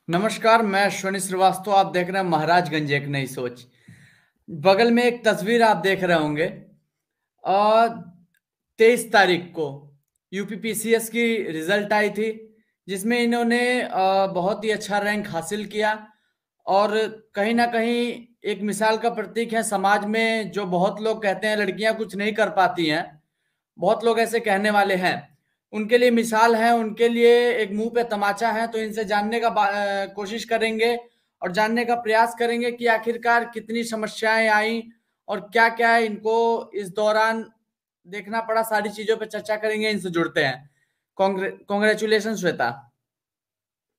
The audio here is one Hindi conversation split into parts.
नमस्कार, मैं अश्विनी श्रीवास्तव। आप देख रहे हैं महाराजगंज एक नई सोच। बगल में एक तस्वीर आप देख रहे होंगे। 23 तारीख को यूपीपीसीएस की रिजल्ट आई थी, जिसमें इन्होंने बहुत ही अच्छा रैंक हासिल किया। और कहीं ना कहीं एक मिसाल का प्रतीक है समाज में। जो बहुत लोग कहते हैं लड़कियां कुछ नहीं कर पाती हैं, बहुत लोग ऐसे कहने वाले हैं, उनके लिए मिसाल है, उनके लिए एक मुंह पे तमाचा है। तो इनसे जानने का कोशिश करेंगे और जानने का प्रयास करेंगे कि आखिरकार कितनी समस्याएं आई और क्या क्या इनको इस दौरान देखना पड़ा। सारी चीजों पे चर्चा करेंगे, इनसे जुड़ते हैं। Congratulation Shweta.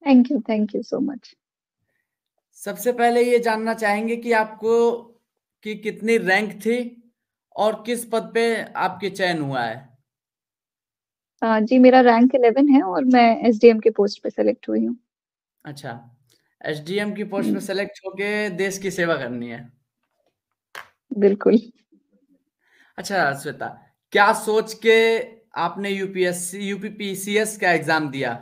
Thank you so much. सबसे पहले ये जानना चाहेंगे कि आपको की कितनी रैंक थी और किस पद पे आपके चयन हुआ है। जी, मेरा रैंक 11 है और मैं एसडीएम के पोस्ट पे सेलेक्ट हुई हूँ। अच्छा, एसडीएम की पोस्ट पे हुँ, सेलेक्ट होके देश की सेवा करनी है। बिल्कुल। अच्छा श्वेता, क्या सोच के आपने यूपीएससी यूपीपीसीएस का एग्जाम दिया?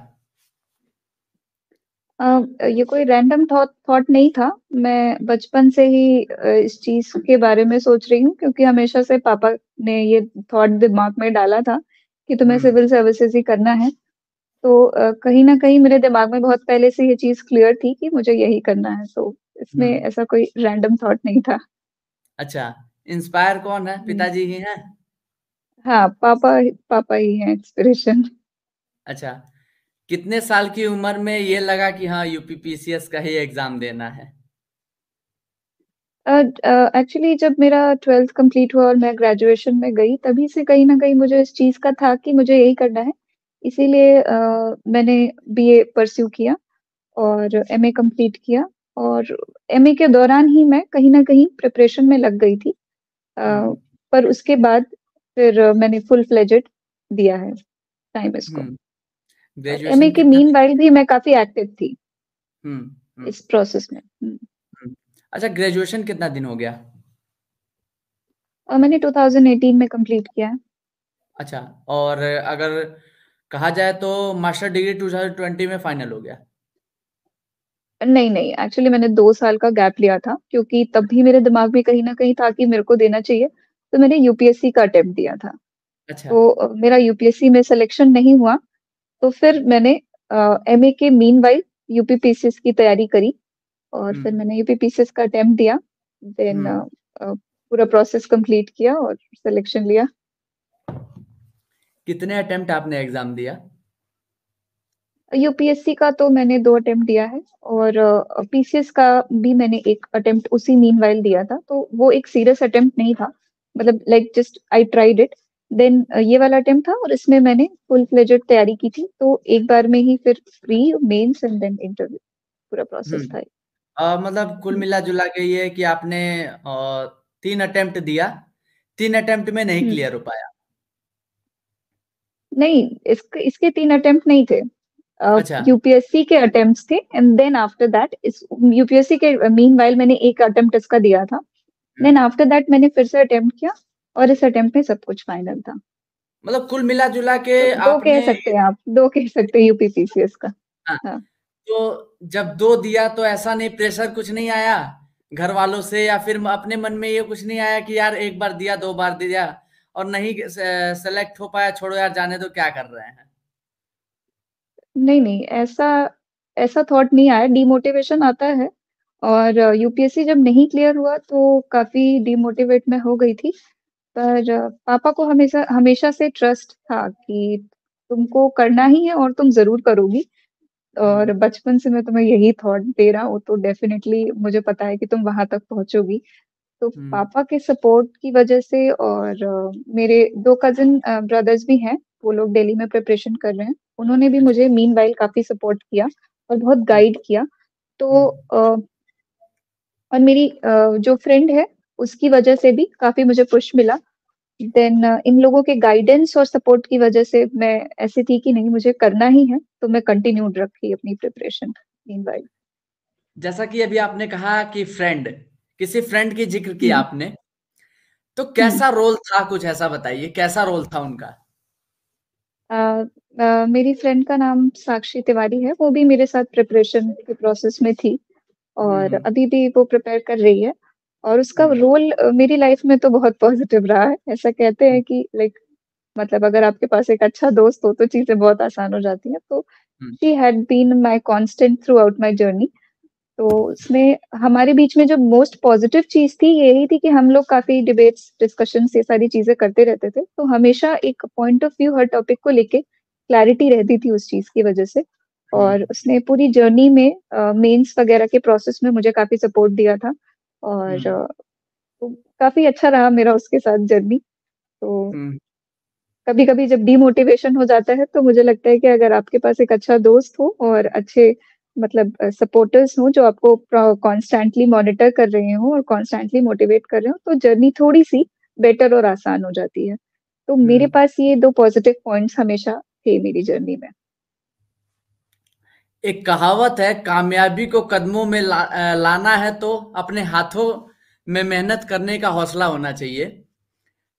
ये कोई रैंडम थॉट थॉट नहीं था। मैं बचपन से ही इस चीज़ के बारे में सोच रही हूँ क्योंकि हमेशा से पापा ने ये थॉट दिमाग में डाला था कि तुम्हें हम्म। सिविल सर्विसेज़ ही करना है। तो कहीं न कहीं मेरे दिमाग में बहुत पहले से ये चीज़ क्लियर थी कि मुझे यही करना है। तो इसमें हम्म। ऐसा कोई रैंडम थॉट नहीं था। अच्छा, इंस्पायर कौन है? हुँ। पिताजी ही हैं? हाँ, पापा पापा ही हैं इंस्पिरेशन। अच्छा, कितने साल की उम्र में ये लगा कि हाँ यूपीपीसीएस का ही एग्जाम देना है? एक्चुअली जब मेरा 12th कंप्लीट हुआ और मैं ग्रेजुएशन में गई, तभी से कहीं न कहीं मुझे इस चीज़ का था कि मुझे यही करना है। इसीलिए मैंने बीए परस्यू किया और एमए कंप्लीट किया और एमए के दौरान ही मैं कहीं न कहीं प्रिपरेशन में लग गई थी। अ, हम्म। पर उसके बाद फिर मैंने फुल फ्लेजेड दिया है टाइम इसको। हम्म। और एमए ग्रेजुएशन के कितना? मीनवाइल भी मैं काफ़ी एक्टिव थी हम्म। हम्म। इस प्रोसेस में। हुँ। अच्छा, ग्रेजुएशन कितना दिन हो गया? और मैंने 2018 में कंप्लीट किया है। अच्छा, और अगर कहा जाए तो मास्टर डिग्री 2020 में फाइनल हो गया? नहीं, नहीं, एक्चुअली मैंने 2 साल का गैप लिया था क्योंकि तब भी मेरे दिमाग में कहीं न कहीं था कि मेरे को देना चाहिए, तो मैंने यूपीएससी का अटेम्प्ट दिया था। अच्छा। तो मेरा यूपीएससी में सिलेक्शन नहीं हुआ, तो फिर मैंने एमए के मीनवाइल यूपीपीसीएस की तैयारी करी और फिर हम्म। मैंने यूपीपीसीएस का अटेम्प्ट दिया, देन हम्म। पूरा प्रोसेस कंप्लीट किया और सिलेक्शन लिया। कितने अटेम्प्ट आपने एग्जाम दिया? यूपीएससी का तो मैंने 2 अटेम्प्ट दिया है और पीसीएस का भी मैंने 1 अटेम्प्ट उसी मीनवाइल दिया था, तो वो एक सीरियस अटेम्प्ट नहीं था। मतलब like just I tried it. Then ये वाला अटेम्प्ट था और इसमें मैंने फुल फ्लेजेड तैयारी की थी, तो एक बार में ही फिर pre, mains and then interview पूरा प्रोसेस हम्म। था। मतलब कुल हुँ, मिला जुला के ये है कि आपने 3 अटेम्प्ट दिया, 3 अटेम्प्ट में नहीं हुँ। क्लियर हो पाया? नहीं, इसके इसके 3 अटेम्प्ट नहीं थे। अच्छा। यूपीएससी के अटेम्प्ट्स थे एंड देन आफ्टर दैट इस यूपीएससी के मीनवाइल मैंने 1 अटेम्प्ट इसका दिया था। Then hmm. आफ्टर दैट मैंने फिर से अटेम्प्ट किया और इस अटेम्प्ट में सब कुछ फाइनल था। मतलब कुल मिला जुला के तो 2 कह आपने। सकते हैं आप, 2 कह सकते हैं यूपीपीसीएस का। हाँ, हाँ। तो जब 2 दिया तो ऐसा नहीं, प्रेशर कुछ नहीं आया घर वालों से, या फिर अपने मन में ये कुछ नहीं आया कि यार एक बार दिया, 2 बार दिया और नहीं सेलेक्ट हो पाया, छोड़ो यार जाने दो, क्या कर रहे हैं? नहीं, नहीं, ऐसा ऐसा थॉट नहीं आया, डिमोटिवेशन आता है और यूपीएससी जब नहीं क्लियर हुआ तो काफ़ी डिमोटिवेट मैं हो गई थी। पर पापा को हमेशा हमेशा से ट्रस्ट था कि तुमको करना ही है और तुम ज़रूर करोगी। और हम्म। बचपन से मैं तुम्हें यही थॉट दे रहा हूँ, तो डेफ़िनेटली मुझे पता है कि तुम वहाँ तक पहुँचोगी। तो हम्म। पापा के सपोर्ट की वजह से और मेरे 2 कज़िन ब्रदर्स भी हैं, वो लोग दिल्ली में प्रिपरेशन कर रहे हैं। उन्होंने भी अच्छा। मुझे मीनवाइल काफ़ी सपोर्ट किया और बहुत हम्म। गाइड किया। तो हम्म। और मेरी जो फ्रेंड है, उसकी वजह से भी काफ़ी मुझे पुश मिला। देन इन लोगों के गाइडेंस और सपोर्ट की वजह से मैं ऐसी थी कि नहीं मुझे करना ही है, तो मैं कंटिन्यूड रखी अपनी प्रिपरेशन मीनवाइल। जैसा कि अभी आपने कहा कि फ्रेंड, किसी फ्रेंड की जिक्र किया हुँ, आपने, तो हुँ। कैसा रोल था? कुछ ऐसा बताइए, कैसा रोल था उनका? अ मेरी फ्रेंड का नाम साक्षी तिवारी है, वो भी मेरे साथ प्रिपरेशन के प्रोसेस में थी हुँ, और हुँ। अभी भी वो प्रिपेयर कर रही है और उसका हुँ, रोल मेरी लाइफ में तो बहुत पॉज़िटिव रहा है। ऐसा कहते हुँ, हैं कि लाइक मतलब अगर आपके पास एक अच्छा दोस्त हो, तो चीज़ें बहुत आसान हो जाती हैं। तो hmm, she had been my constant throughout my journey. तो उसमें हमारे बीच में जो मोस्ट पॉज़िटिव चीज़ थी, यही थी कि हम लोग काफ़ी डिबेट्स, डिस्कशंस ये सारी चीज़ें करते रहते थे। तो हमेशा एक point of view her topic को लेके क्लैरिटी रहती थी उस चीज़ की वज़ह से। हुँ, और उसने पूरी जर्नी में मेंस वग़ैरह के प्रोसेस में मुझे काफ़ी सपोर्ट दिया था और हुँ, तो काफ़ी अच्छा रहा मेरा उसके साथ जर्नी। तो हुँ, कभी-कभी जब डीमोटिवेशन हो जाता है, तो मुझे लगता है कि अगर आपके पास एक अच्छा दोस्त हो और अच्छे मतलब सपोर्टर्स हों जो आपको कॉन्स्टेंटली मॉनिटर कर रहे हों और कॉन्स्टेंटली मोटिवेट कर रहे हों, तो जर्नी थोड़ी-सी बेटर और आसान हो जाती है। तो मेरे हुँ। पास ये 2 पॉजिटिव पॉइंट्स हमेशा थे मेरी जर्नी में। एक कहावत है, कामयाबी को कदमों में लाना है तो अपने हाथों में मेहनत करने का हौसला होना चाहिए।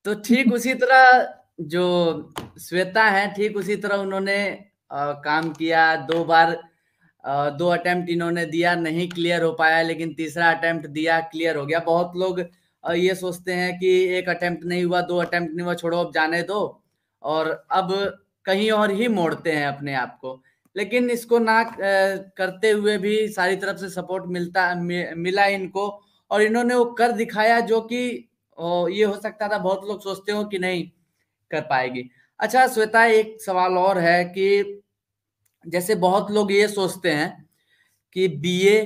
तो ठीक उसी तरह जो श्वेता हैं, ठीक उसी तरह उन्होंने काम किया 2 बार 2 अटेम्प्ट इन्होंने दिया, नहीं क्लियर हो पाया, लेकिन तीसरा अटेम्प्ट दिया, क्लियर हो गया। बहुत लोग ये सोचते हैं कि 1 अटेम्प्ट नहीं हुआ, 2 अटेम्प्ट नहीं हुआ, छोड़ो अब जाने दो और अब कहीं और ही मोड़ते हैं अपने आप को। लेकिन इसको ना करते हुए भी सारी तरफ से सपोर्ट मिला इनको और इन्होंने वो कर दिखाया जो कि ये हो सकता था बहुत लोग सोचते हो कि नहीं कर पाएगी। अच्छा श्वेता एक सवाल और है कि जैसे बहुत लोग ये सोचते हैं कि बीए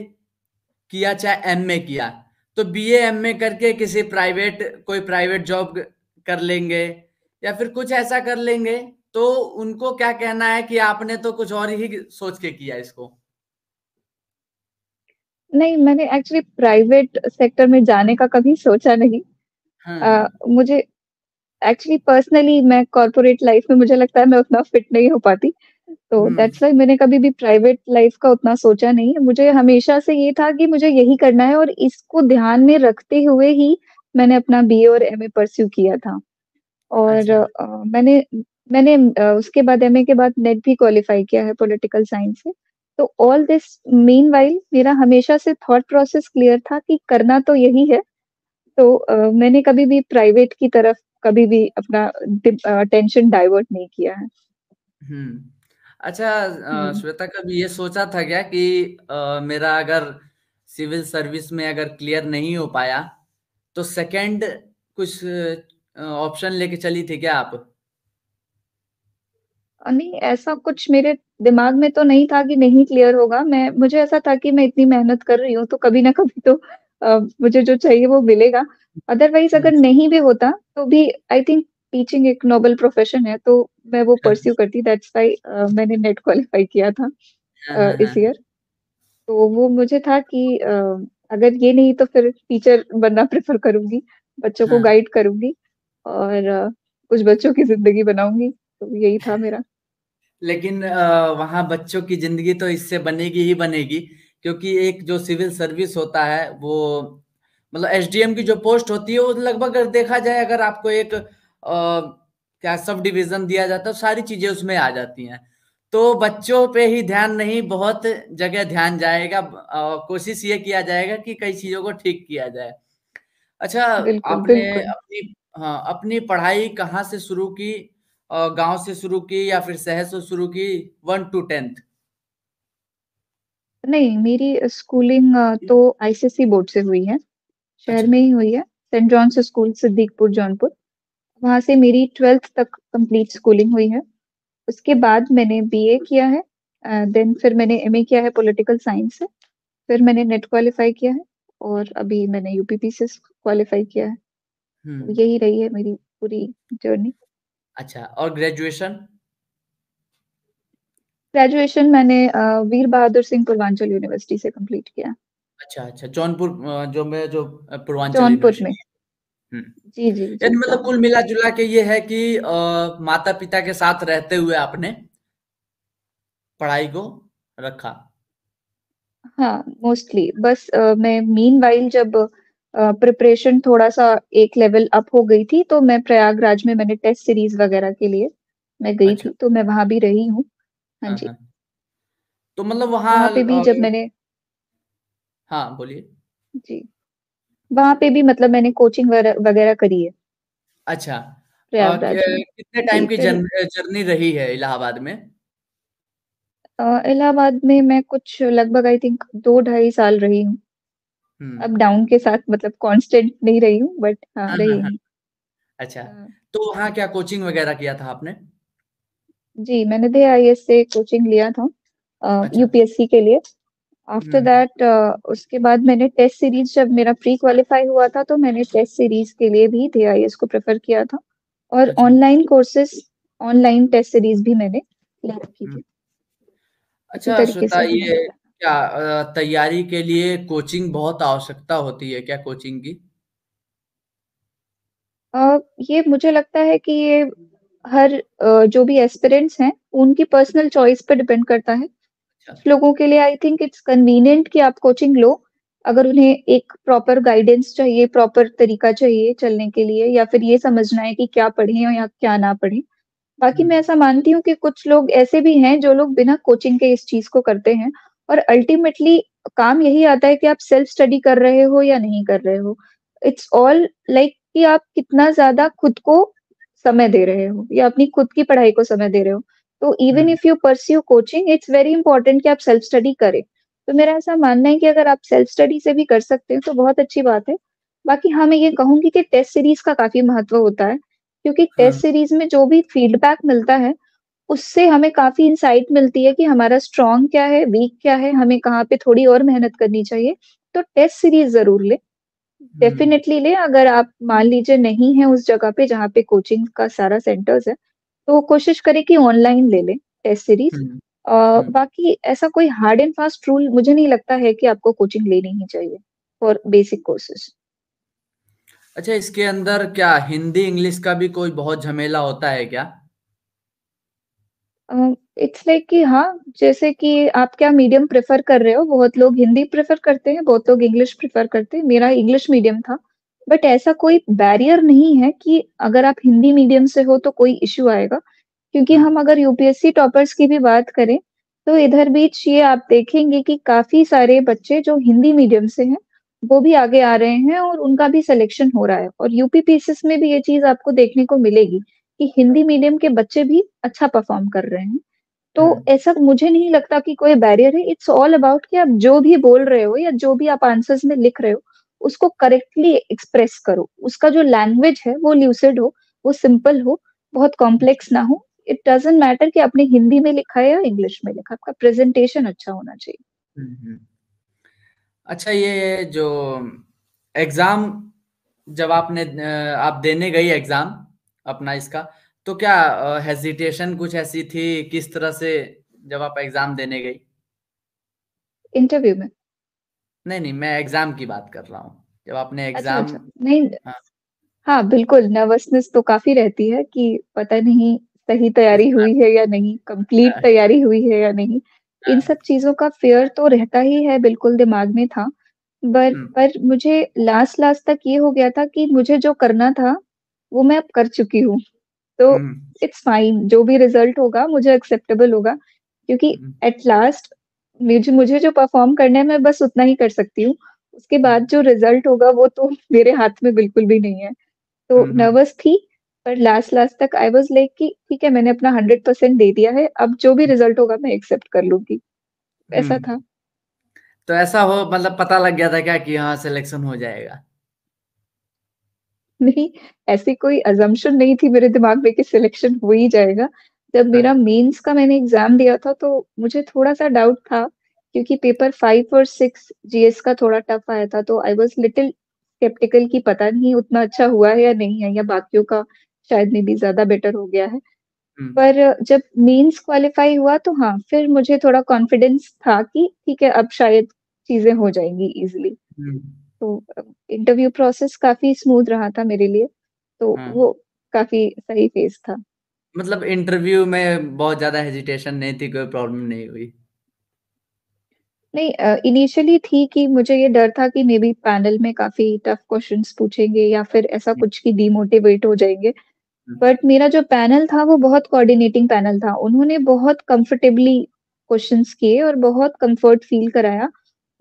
किया चाहे एमए किया, तो बीए एमए करके किसी प्राइवेट कोई प्राइवेट जॉब कर लेंगे या फिर कुछ ऐसा कर लेंगे, तो उनको क्या कहना है कि आपने तो कुछ और ही सोच के किया इसको? नहीं, मैंने एक्चुअली प्राइवेट सेक्टर में जाने का कभी सोचा नहीं। हुँ, हुँ। मुझे एक्चुअली पर्सनली मैं कॉर्पोरेट लाइफ में मुझे लगता है मैं उतना फिट नहीं हो पाती। तो हुँ, दैट्स व्हाई मैंने कभी भी प्राइवेट लाइफ का उतना सोचा नहीं है। मुझे हमेशा से ये था कि मुझे यही करना है और इसको ध्यान में रखते हुए ही मैंने अपना बीए और एमए परस्यू किया था। और अच्छा। मैंने मैंने उसके बाद एमए के बाद नेट भी क्वालिफाई किया है पॉलिटिकल साइंस से। तो ऑल दिस मीनव्हाइल मेरा हमेशा से थॉट प्रोसेस क्लियर था कि करना तो यही है। तो मैंने कभी भी प्राइवेट की तरफ कभी भी अपना अटेंशन डाइवर्ट नहीं किया है। हुँ। अच्छा हुँ। श्वेता कभी ये सोचा था क्या कि मेरा अगर सिविल सर्विस में अगर क्लियर नहीं हो पाया, तो सेकंड कुछ ऑप्शन लेके चली थी क्या आप? नहीं ऐसा कुछ मेरे दिमाग में तो नहीं था कि नहीं क्लियर होगा। मुझे ऐसा था कि मैं इतनी मेहनत कर रही हूँ तो कभी न कभी तो मुझे जो चाहिए वो मिलेगा। अदरवाइज़ हुँ, अगर नहीं भी होता तो भी आई थिंक टीचिंग एक नोबल प्रोफ़ेशन है तो मैं वो हाँ, परस्यू करती दैट्स व्हाई मैंने नेट क्वालिफ़ाई किया था हाँ, हाँ, इस हाँ। ईयर। तो वो मुझे था कि अगर ये नहीं तो फिर टीचर बनना प्रेफ़र करूँगी, बच्चों को हाँ, गाइड करूँगी और कुछ बच्चों की ज़िंदगी बनाऊँगी। तो यही था मेरा। लेकिन वहाँ बच्चों की ज़िंदगी तो इससे बनेगी ही बनेगी, क्योंकि एक जो सिविल सर्विस होता है, वो मतलब एसडीएम की जो पोस्ट होती है, वो लगभग अगर देखा जाए अगर आपको एक क्या सब डिवीज़न दिया जाता है, तो सारी चीज़ें उसमें आ जाती हैं। तो बच्चों पे ही ध्यान नहीं, बहुत जगह ध्यान जाएगा कोशिश ये किया जाएगा कि कई चीज़ों को ठीक किया जाए। अच्छा, बिल्कुल, आपने बिल्कुल। अपनी पढ़ाई कहाँ से शुरू की? गाँव से शुरू की या फिर शहर से शुरू की 1 टू 10th? नहीं, मेरी स्कूलिंग तो आईसीएसई बोर्ड से हुई है, शहर अच्छा। में ही हुई है, Saint John's school Siddiqpur Jaunpur. वहाँ से मेरी 12th तक कंप्लीट स्कूलिंग हुई है। उसके बाद मैंने बीए किया है देन फिर मैंने एमए किया है पॉलिटिकल साइंस से, फिर मैंने नेट क्वालिफाई किया है और अभी मैंने यूपीपीसी क्वालिफाई किया है। हुँ। तो यही रही है मेरी पूरी जर्नी। अच्छा और ग्रेजुएशन? ग्रेजुएशन मैंने वीर बहादुर सिंह पूर्वांचल यूनिवर्सिटी से कंप्लीट किया, अच्छा, अच्छा जौनपुर जो पूर्वांचल जौनपुर में। यूनिवर्सिटी है। हुँ। जी, जी, जी, यानी मतलब कुल जौनपुर। मिला-जुला के ये है कि माता-पिता के साथ रहते हुए आपने पढ़ाई को रखा। हाँ, मोस्टली बस मैं मीनवाइल जब प्रिपरेशन थोड़ा-सा एक लेवल अप हो गई थी, तो मैं प्रयागराज में मैंने टेस्ट सीरीज़ वगैरह के लिए मैं गई अच्छा। थी, तो मैं वहाँ भी रही हूँ। हाँ हाँ, जी, हाँ। तो मतलब वहाँ वहाँ पे भी जब मैंने हाँ, बोलिए। जी, वहाँ पे भी मतलब मैंने कोचिंग वगैरह करी है, अच्छा। प्रयागराज में। कितने टाइम जी, की फिर जर्नी रही है इलाहाबाद में? इलाहाबाद में मैं कुछ लगभग आई थिंक 2 ढाई साल रही हूँ। हुँ। अप डाउन के साथ मतलब कांस्टेंट नहीं रही हूँ बट हाँ, हाँ, हाँ, रही हाँ। हूँ। अच्छा, अ, तो वहाँ क्या कोचिंग वगैरह किया था आपने? जी, मैंने जेआईएस से कोचिंग लिया था अच्छा। यूपीएससी के लिए। After hmm. दैट उसके बाद मैंने टेस्ट सीरीज़ जब मेरा प्री क्वालीफाई हुआ था, तो मैंने टेस्ट सीरीज़ के लिए भी जेआईएस को प्रेफ़र किया था और अच्छा। Online courses online test series भी मैंने ले रखी हुँ। थी। इसी अच्छा तरीके से हमने बताइए, किया। क्या तैयारी के लिए कोचिंग बहुत आवश्यकता होती है क्या कोचिंग की? ये मुझे लगता है कि ये हर जो भी एस्पिरेंट्स हैं, उनकी पर्सनल चॉइस पे डिपेंड करता है। अच्छा। कुछ लोगों के लिए आई थिंक इट्स कन्वीनिएंट कि आप कोचिंग लो, अगर उन्हें एक प्रॉपर गाइडेंस चाहिए, प्रॉपर तरीका चाहिए चलने के लिए या फिर ये समझना है कि क्या पढ़ें या क्या ना पढ़ें। बाकी हुँ। मैं ऐसा मानती हूँ कि कुछ लोग ऐसे भी हैं जो लोग बिना कोचिंग के इस चीज़ को करते हैं और अल्टीमेटली काम यही आता है कि आप सेल्फ स्टडी कर रहे हो या नहीं कर रहे हो। इट्स ऑल लाइक कि आप कितना ज़्यादा खुद को समय दे रहे हो या अपनी खुद की पढ़ाई को समय दे रहे हो। तो even hmm. If you pursue coaching it's very important कि आप सेल्फ स्टडी करें। तो मेरा ऐसा मानना है कि अगर आप सेल्फ स्टडी से भी कर सकते हो तो बहुत अच्छी बात है। बाकी हाँ, मैं ये कहूँगी कि टेस्ट सीरीज़ का काफ़ी महत्व होता है। क्योंकि हाँ। टेस्ट सीरीज में जो भी फीडबैक मिलता है, उससे हमें काफ़ी इनसाइट मिलती है कि हमारा स्ट्रॉन्ग क्या है, वीक क्या है, हमें कहाँ पे थोड़ी और मेहनत करनी चाहिए। तो टेस्ट सीरीज ज़रूर लें, हुँ। डेफ़िनेटली लें। अगर आप मान लीजिए नहीं हैं उस जगह पे जहाँ पे कोचिंग का सारा सेंटर्स है, तो कोशिश करें कि ऑनलाइन ले लें टेस्ट सीरीज। हुँ। हुँ। बाकी ऐसा कोई हार्ड एंड फास्ट रूल मुझे नहीं लगता है कि आपको कोचिंग लेनी ही चाहिए फॉर बेसिक कोर्सेज़। अच्छा, इसके अंदर क्या हिंदी, इंग्लिश का भी कोई बहुत झमेला होता है क्या? अ, इट्स लाइक कि हाँ, जैसे कि आप क्या मीडियम प्रेफ़र कर रहे हो, बहुत लोग हिंदी प्रेफ़र करते हैं, बहुत लोग इंग्लिश प्रेफ़र करते हैं, मेरा इंग्लिश मीडियम था। बट ऐसा कोई बैरियर नहीं है कि अगर आप हिंदी मीडियम से हो तो कोई इश्यू आएगा, क्योंकि हुँ। हम अगर यूपीएससी टॉपर्स की भी बात करें, तो इधर बीच ये आप देखेंगे कि काफ़ी सारे बच्चे जो हिंदी मीडियम से हैं, वो भी आगे आ रहे हैं और उनका भी सिलेक्शन हो रहा है और यूपी पीसीएस में भी ये चीज़ आपको देखने को मिलेगी। कि हिंदी मीडियम के बच्चे भी अच्छा परफ़ॉर्म कर रहे हैं। तो हुँ। ऐसा मुझे नहीं लगता कि कोई बैरियर है, इट्स ऑल अबाउट कि आप जो भी बोल रहे हो या जो भी आप आंसर्स में लिख रहे हो, उसको करेक्टली एक्सप्रेस करो। उसका जो लैंग्वेज है वो ल्यूसिड हो, वो सिंपल हो, बहुत कॉम्प्लेक्स ना हो। इट डज़न्ट मैटर कि आपने हिंदी में लिखा है या इंग्लिश में लिखा है, आपका प्रेज़ेंटेशन अच्छा होना चाहिए। हुँ। हुँ। अच्छा, ये जो एग्ज़ाम जब आप देने गई एग्ज़ाम अपना इसका, तो क्या हेजिटेशन कुछ ऐसी थी? किस तरह से जब आप एग्ज़ाम देने गई? इंटरव्यू में। नहीं, नहीं, मैं एग्ज़ाम की बात कर रहा हूँ। जब आपने अच्छा, एग्ज़ाम अच्छा। नहीं हाँ, हाँ, बिल्कुल, नर्वसनेस तो काफ़ी रहती है कि पता नहीं सही किस तैयारी तरह हुई है या नहीं, कंप्लीट हाँ, तैयारी हुई है या नहीं। इन हाँ। सब चीज़ों का फ़ियर तो रहता ही है, बिल्कुल दिमाग में था। हुँ। पर मुझे लास्ट-लास्ट तक ये हो गया था कि मुझे जो करना था, वो मैं अब कर चुकी हूँ। तो हुँ। इट्स फाइन, जो भी रिज़ल्ट होगा मुझे एक्सेप्टेबल होगा क्योंकि हुँ। एट लास्ट मुझे मुझे जो परफ़ॉर्म करना है, मैं बस उतना ही कर सकती हूँ। उसके हुँ। बाद जो रिज़ल्ट होगा, वो तो मेरे हाथ में बिल्कुल भी नहीं है। तो हुँ। हुँ। नर्वस थी, पर लास्ट-लास्ट तक आई वाज़ लाइक कि ठीक है मैंने अपना 100% दे दिया है, अब जो भी रिज़ल्ट होगा मैं एक्सेप्ट कर लूँगी, हुँ। ऐसा था। तो ऐसा हो मतलब पता लग गया था क्या कि हाँ, सिलेक्शन हो जाएगा? नहीं, ऐसी कोई असम्पशन नहीं थी मेरे दिमाग में कि सिलेक्शन हो ही जाएगा। जब हाँ। मेरा मेंस का मैंने एग्ज़ाम दिया था तो मुझे थोड़ा-सा डाउट था, क्योंकि पेपर 5 और 6 जीएस का थोड़ा टफ आया था, तो आई वाज़ लिटिल स्केप्टिकल कि पता नहीं उतना अच्छा हुआ है या नहीं है या बाकियों का शायद मे बी ज़्यादा बेटर हो गया है। हुँ। पर जब मेंस क्वालीफाई हुआ तो हाँ, फिर मुझे थोड़ा कॉन्फिडेंस था कि ठीक है, अब शायद चीज़ें हो जाएँगी ईज़िली। हुँ। तो इंटरव्यू प्रोसेस काफ़ी स्मूथ रहा था मेरे लिए, तो हाँ। वो काफ़ी सही फ़ेज़ था। मतलब इंटरव्यू में बहुत ज़्यादा हेजिटेशन नहीं थी, कोई प्रॉब्लम नहीं हुई? नहीं इनिशियली थी कि मुझे ये डर था कि मे बी पैनल में काफ़ी टफ क्वेश्चन्स पूछेंगे या फिर ऐसा हुँ। कुछ कि डिमोटिवेट हो जाएँगे। बट मेरा जो पैनल था वो बहुत कोऑर्डिनेटिंग पैनल था। उन्होंने बहुत कंफर्टेबली क्वेश्चंस किए और बहुत कंफर्ट फील कराया।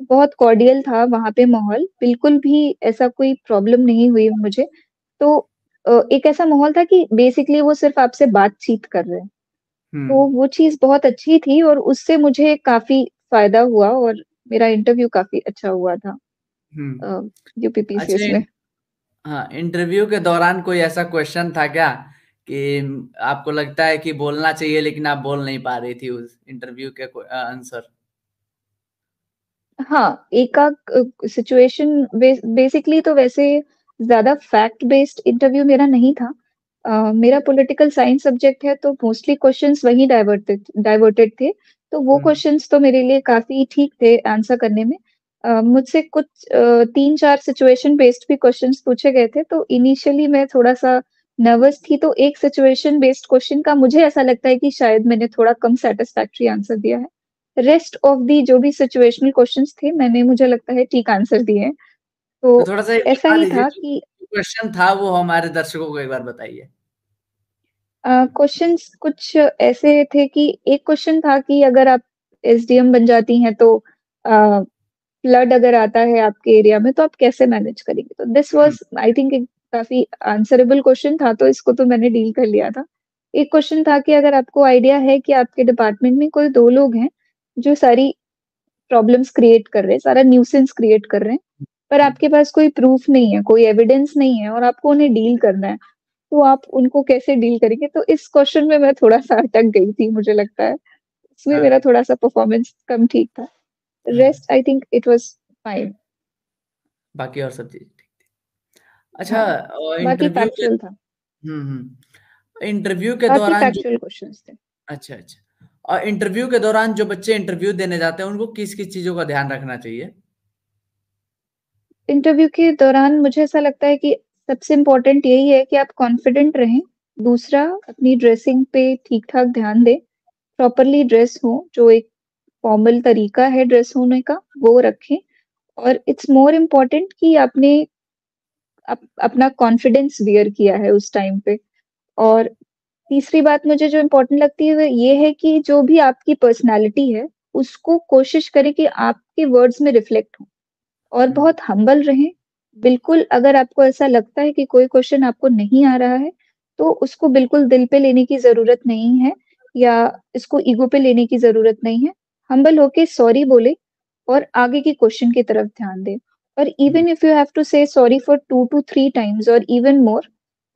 बहुत कॉर्डियल था वहाँ पे माहौल, बिल्कुल भी ऐसा कोई प्रॉब्लम नहीं हुई मुझे। तो एक ऐसा माहौल था कि बेसिकली वो सिर्फ आपसे बातचीत कर रहे हैं। तो हुँ, वो चीज़ बहुत अच्छी थी और उससे मुझे काफ़ी फ़ायदा हुआ और मेरा इंटरव्यू काफ़ी अच्छा हुआ था हुँ। अ, अच्छा यूपीपीसीएस में। हाँ, इंटरव्यू के दौरान कोई ऐसा क्वेश्चन था क्या कि आपको लगता है कि बोलना चाहिए लेकिन आप बोल नहीं पा रही थी उस इंटरव्यू के आंसर? हाँ, एकाक सिचुएशन बेसिकली तो वैसे ज़्यादा फैक्ट बेस्ड इंटरव्यू मेरा नहीं था। मेरा पॉलिटिकल साइंस सब्जेक्ट है तो मोस्टली क्वेश्चंस वही डाइवर्टेड थे। तो वो हुँ, क्वेश्चंस तो मेरे लिए काफ़ी ठीक थे आंसर करने में। मुझसे कुछ 3-4 सिचुएशन बेस्ड भी क्वेश्चंस पूछे गए थे तो इनिशियली मैं थोड़ा-सा नर्वस थी तो एक सिचुएशन बेस्ड क्वेश्चन का मुझे ऐसा लगता है कि शायद मैंने थोड़ा कम सैटिस्फैक्टरी आंसर दिया है। रेस्ट ऑफ दी जो भी सिचुएशनल क्वेश्चंस थे, मैंने मुझे लगता है ठीक आंसर दिए हैं। तो तो थोड़ा-सा ये ऐसा बता ही दीजिए था जो कि क्वेश्चन था वो हमारे दर्शकों को एक बार बताइए? क्वेश्चंस कुछ ऐसे थे कि एक क्वेश्चन था कि अगर आप एसडीएम बन जाती हैं तो फ्लड अगर आता है आपके एरिया में तो आप कैसे मैनेज करेंगे? तो this hmm, was I think एक काफ़ी आंसरेबल क्वेश्चन था तो इसको तो मैंने डील कर लिया था। एक क्वेश्चन था कि अगर आपको आइडिया है कि आपके डिपार्टमेंट में कोई 2 लोग हैं, जो सारी प्रॉब्लम्स क्रिएट कर रहे हैं, सारा न्यूसेंस क्रिएट कर रहे हैं, पर हुँ, आपके पास कोई प्रूफ नहीं है, कोई एविडेंस नहीं है और आपको उन्हें डील करना है, तो आप उनको कैसे डील करेंगे? तो इस क्वेश्चन में मैं थोड़ा-सा अटक गई थी मुझे लगता है। इसमें हाँ, मेरा थोड़ा-सा परफॉर्मेंस कम ठीक था। हाँ, rest I think it was fine. बाकी और सब चीज़ ठीक थी। अच्छा हाँ, बाकी इंटरव्यू के फैक्चुअल था। हुँ, हुँ। इंटरव्यू के बाकी दौरान जो फैक्चुअल क्वेश्चन्स थे। अच्छा, अच्छा। और इंटरव्यू के दौरान जो बच्चे इंटरव्यू देने जाते हैं, उनको किस-किस चीज़ों का ध्यान रखना चाहिए? इंटरव्यू के दौरान मुझे ऐसा लगता है कि सबसे इम्पोर्टेंट यही है कि आप कॉन्फिडेंट रहें। दूसरा, अपनी ड्रेसिंग पे ठीक-ठाक ध्यान दें, प्रॉपरली ड्रेस हो, जो एक फॉर्मल तरीका है ड्रेस होने का, वो रखें और इट्स मोर इम्पोर्टेंट कि आपने अपना कॉन्फिडेंस वियर किया है उस टाइम पे। और तीसरी बात मुझे जो इम्पोर्टेंट लगती है वो ये है कि जो भी आपकी पर्सनैलिटी है, उसको कोशिश करें कि आपके वर्ड्स में रिफ्लेक्ट हो और हुँ, बहुत हम्बल रहें। बिल्कुल अगर आपको ऐसा लगता है कि कोई क्वेश्चन आपको नहीं आ रहा है, तो उसको बिल्कुल दिल पे लेने की ज़रूरत नहीं है या इसको ईगो पे लेने की ज़रूरत नहीं है। हम्बल होके सॉरी बोलें और आगे के क्वेश्चन की तरफ ध्यान दें। और hmm, even if you have to say sorry for 2 to 3 times और इवन मोर,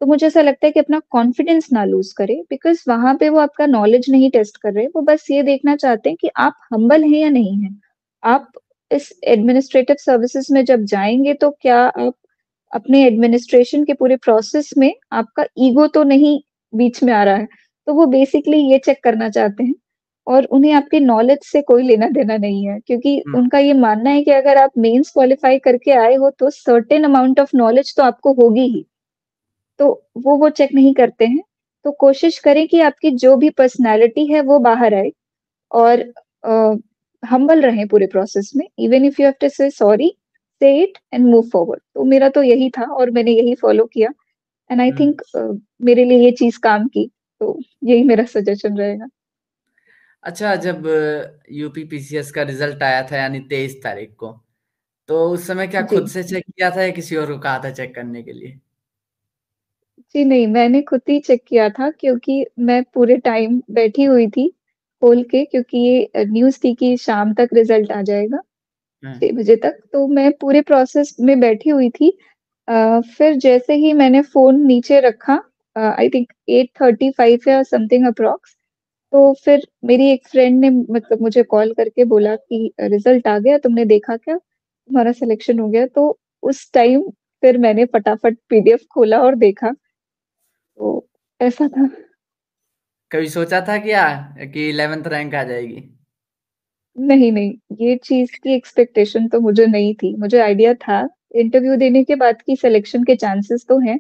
तो मुझे ऐसा लगता है कि अपना कॉन्फिडेंस ना लूज़ करें बिकॉज़ वहाँ पे वो आपका नॉलेज नहीं टेस्ट कर रहे, वो बस ये देखना चाहते हैं कि आप हम्बल हैं या नहीं हैं। आप इस एडमिनिस्ट्रेटिव सर्विसेज़ में जब जाएँगे तो क्या आप अपने एडमिनिस्ट्रेशन के पूरे प्रोसेस में आपका ईगो तो नहीं बीच में आ रहा है। तो वो बेसिकली ये चेक करना चाहते हैं और उन्हें आपके नॉलेज से कोई लेना-देना नहीं है क्योंकि हुँ, उनका ये मानना है कि अगर आप मेंस क्वालीफाई करके आए हो तो सर्टेन अमाउंट ऑफ नॉलेज तो आपको होगी ही। तो वो चेक नहीं करते हैं। तो कोशिश करें कि आपकी जो भी पर्सनैलिटी है वो बाहर आए और अ, हम्बल रहें पूरे प्रोसेस में। Even if you have to say sorry, say it and move forward. तो मेरा तो यही था और मैंने यही फॉलो किया एंड आई हुँ। थिंक मेरे लिए ये चीज़ काम की। तो यही मेरा सजेशन रहेगा। अच्छा जब यूपी पीसीएस का रिज़ल्ट आया था यानी 23 तारीख को, तो उस समय क्या जी। खुद से चेक किया था या किसी और को कहा था चेक करने के लिए? जी नहीं, मैंने खुद ही चेक किया था क्योंकि मैं पूरे टाइम बैठी हुई थी खोल के क्योंकि ये न्यूज़ थी कि शाम तक रिज़ल्ट आ जाएगा, हाँ, 6 बजे तक। तो मैं पूरे प्रोसेस में बैठी हुई थी। फिर जैसे ही मैंने फ़ोन नीचे रखा आई थिंक 8:35 या समथिंग अप्रॉक्स, तो फिर मेरी एक फ्रेंड ने मतलब मुझे कॉल करके बोला कि रिज़ल्ट आ गया, तुमने देखा क्या? तुम्हारा सिलेक्शन हो गया। तो उस टाइम फिर मैंने फटाफट पीडीएफ खोला और देखा, तो ऐसा था। कभी सोचा था क्या कि 11th रैंक आ जाएगी? नहीं, नहीं, ये चीज़ की एक्सपेक्टेशन तो मुझे नहीं थी। मुझे आइडिया था, इंटरव्यू देने के बाद की सिलेक्शन के चांसेस तो हैं,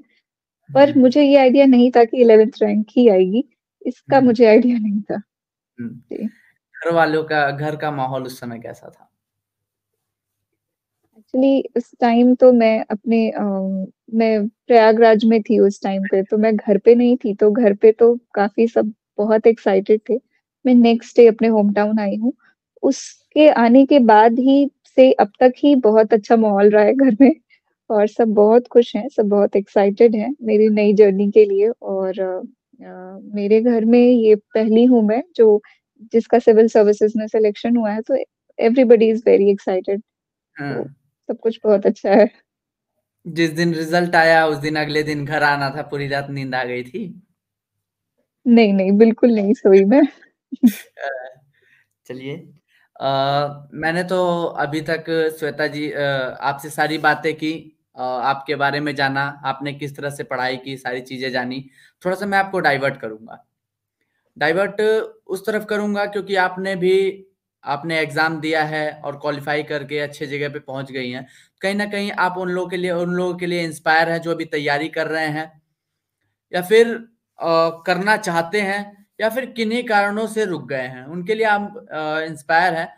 पर हुँ, मुझे ये आइडिया नहीं था कि 11th रैंक ही आएगी। इसका हुँ, मुझे आइडिया नहीं था। हुँ। जी। घर वालों का घर का माहौल उस समय कैसा था? एक्चुअली उस टाइम तो मैं प्रयागराज में थी उस टाइम पे, तो मैं घर पे नहीं थी, तो घर पे तो काफ़ी सब बहुत एक्साइटेड थे। मैं नेक्स्ट डे अपने होम टाउन आई हूँ। उसके आने के बाद ही से अब तक ही बहुत अच्छा माहौल रहा है घर में और सब बहुत खुश हैं, सब बहुत एक्साइटेड हैं मेरी नई जर्नी के लिए और मेरे घर में ये पहली हूँ मैं जो जिसका सिविल सर्विसेज़ में सिलेक्शन हुआ है, तो एवरीबॉडी इज़ वेरी एक्साइटेड। तो हाँ। सब कुछ बहुत अच्छा है। जिस दिन रिजल्ट आया उस दिन अगले दिन घर आना था, पूरी रात नींद आ गई थी? नहीं, नहीं, बिल्कुल नहीं सोई मैं। अ, चलिए, मैंने तो अभी तक श्वेता जी आपसे सारी बातें की, आपके बारे में जाना, आपने किस तरह से पढ़ाई की, सारी चीज़ें जानी। थोड़ा-सा मैं आपको डाइवर्ट करूँगा। डाइवर्ट उस तरफ करूँगा क्योंकि आपने एग्ज़ाम दिया है और क्वालीफ़ाई करके अच्छे जगह पे पहुँच गई हैं। कहीं न कहीं आप उन लोगों के लिए इंस्पायर हैं जो अभी तैयारी कर रहे हैं या फिर करना चाहते हैं या फिर किन्हीं कारणों से रुक गए हैं, उनके लिए आप इंस्पायर हैं।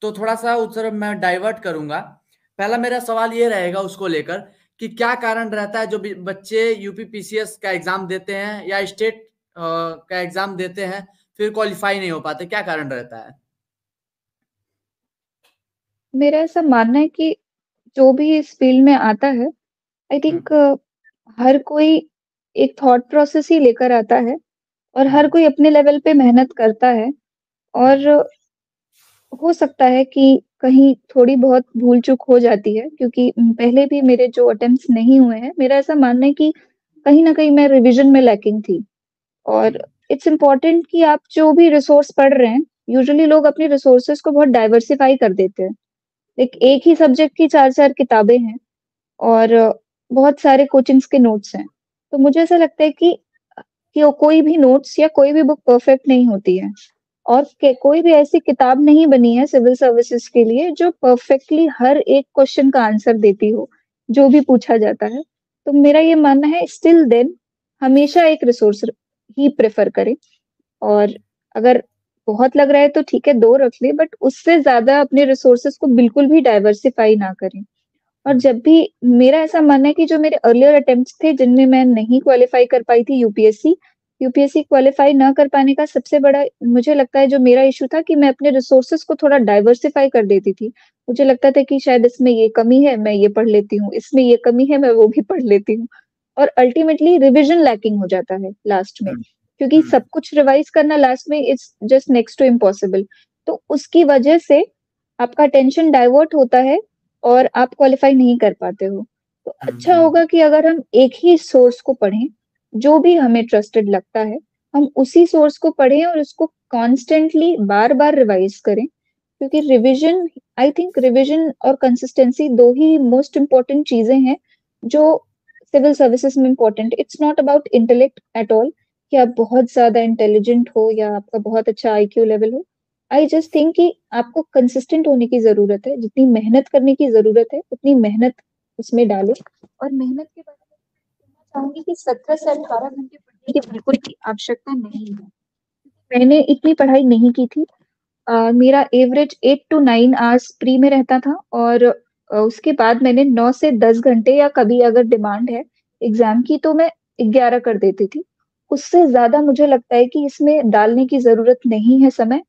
तो थोड़ा-सा उस तरफ मैं डाइवर्ट करूँगा। पहला मेरा सवाल ये रहेगा उसको लेकर कि क्या कारण रहता है जो बी बच्चे यूपी पीसीएस का एग्ज़ाम देते हैं या स्टेट का एग्ज़ाम देते हैं, फिर क्वालीफाई नहीं हो पाते, क्या कारण रहता है? मेरा ऐसा मानना है कि जो भी इस फ़ील्ड में आता है, आई हुँ, थिंक हर कोई एक थॉट प्रोसेस ही लेकर आता है और हुँ, हर कोई अपने लेवल पे मेहनत करता है हुँ, और हो सकता है कि कहीं थोड़ी बहुत भूल-चूक हो जाती है क्योंकि पहले भी मेरे जो अटेम्प्ट्स नहीं हुए हैं, मेरा ऐसा मानना है कि कहीं न कहीं मैं रिविज़न में लैकिंग थी हुँ, और इट्स इम्पोर्टेंट कि आप जो भी रिसोर्स पढ़ रहे हैं, यूजुअली लोग अपने रिसोर्सेज़ को बहुत डाइवर्सिफ़ाई कर देते हैं। एक ही सब्जेक्ट की 4-4 किताबें हैं और बहुत सारे कोचिंग्स के नोट्स हैं। तो मुझे ऐसा लगता है कि कोई भी नोट्स या कोई भी बुक परफेक्ट नहीं होती है और के कोई भी ऐसी किताब नहीं बनी है सिविल सर्विसेज के लिए जो परफेक्टली हर एक क्वेश्चन का आंसर देती हो, जो भी पूछा जाता है। तो मेरा ये मानना है स्टिल देन हमेशा एक रिसोर्स ही प्रेफ़र करें और अगर बहुत लग रहा है तो ठीक है 2 रख लें बट उससे ज़्यादा अपने रिसोर्सेज़ को बिल्कुल भी डाइवर्सिफ़ाई ना करें। और हुँ, जब भी मेरा ऐसा मानना है कि जो मेरे अर्लियर अटेम्प्ट्स थे जिनमें मैं नहीं क्वालीफाई कर पाई थी यूपीएससी, यूपीएससी क्वालीफाई ना कर पाने का सबसे बड़ा मुझे लगता है जो मेरा इश्यू था कि मैं अपने रिसोर्सेज़ को थोड़ा डाइवर्सिफाई कर देती थी। मुझे लगता था कि शायद इसमें ये कमी है, मैं ये पढ़ लेती हूँ, इसमें ये कमी है, मैं वो भी पढ़ लेती हूँ। और अल्टीमेटली रिविज़न लैकिंग हो जाता है लास्ट में, हुँ, क्योंकि हुँ, सब कुछ रिवाइज़ करना लास्ट में it's just next to impossible. तो उसकी वजह से आपका अटेंशन डाइवर्ट होता है और आप क्वालीफाई नहीं कर पाते हो। तो हुँ, अच्छा हुँ, होगा कि अगर हम एक ही सोर्स को पढ़ें, जो भी हमें ट्रस्टेड लगता है, हम उसी सोर्स को पढ़ें और उसको कॉन्स्टेंटली बार-बार रिवाइज़ करें। क्योंकि रिविज़न आई थिंक रिविज़न और कंसिस्टेंसी 2 ही मोस्ट इम्पोर्टेंट चीज़ें हैं, जो सिविल सर्विसेज़ में important it's not about intellect at all कि आप बहुत ज़्यादा इंटेलिजेंट हो या आपका बहुत अच्छा आईक्यू लेवल हो। आई जस्ट थिंक कि आपको कंसिस्टेंट होने की ज़रूरत है, जितनी मेहनत करने की ज़रूरत है, उतनी मेहनत उसमें डालें और मेहनत के बारे में कहना चाहूँगी कि 17 से 18 घंटे पढ़ने की बिल्कुल भी आवश्यकता नहीं है। मैंने इतनी पढ़ाई नहीं की थी। मेरा एवरेज 8 टू 9 आवर्स प्री में रहता था और उसके बाद मैंने 9 से 10 घंटे या कभी अगर डिमांड है एग्ज़ाम की तो मैं 11 कर देती थी। उससे ज़्यादा मुझे लगता है कि इसमें डालने की ज़रूरत नहीं है समय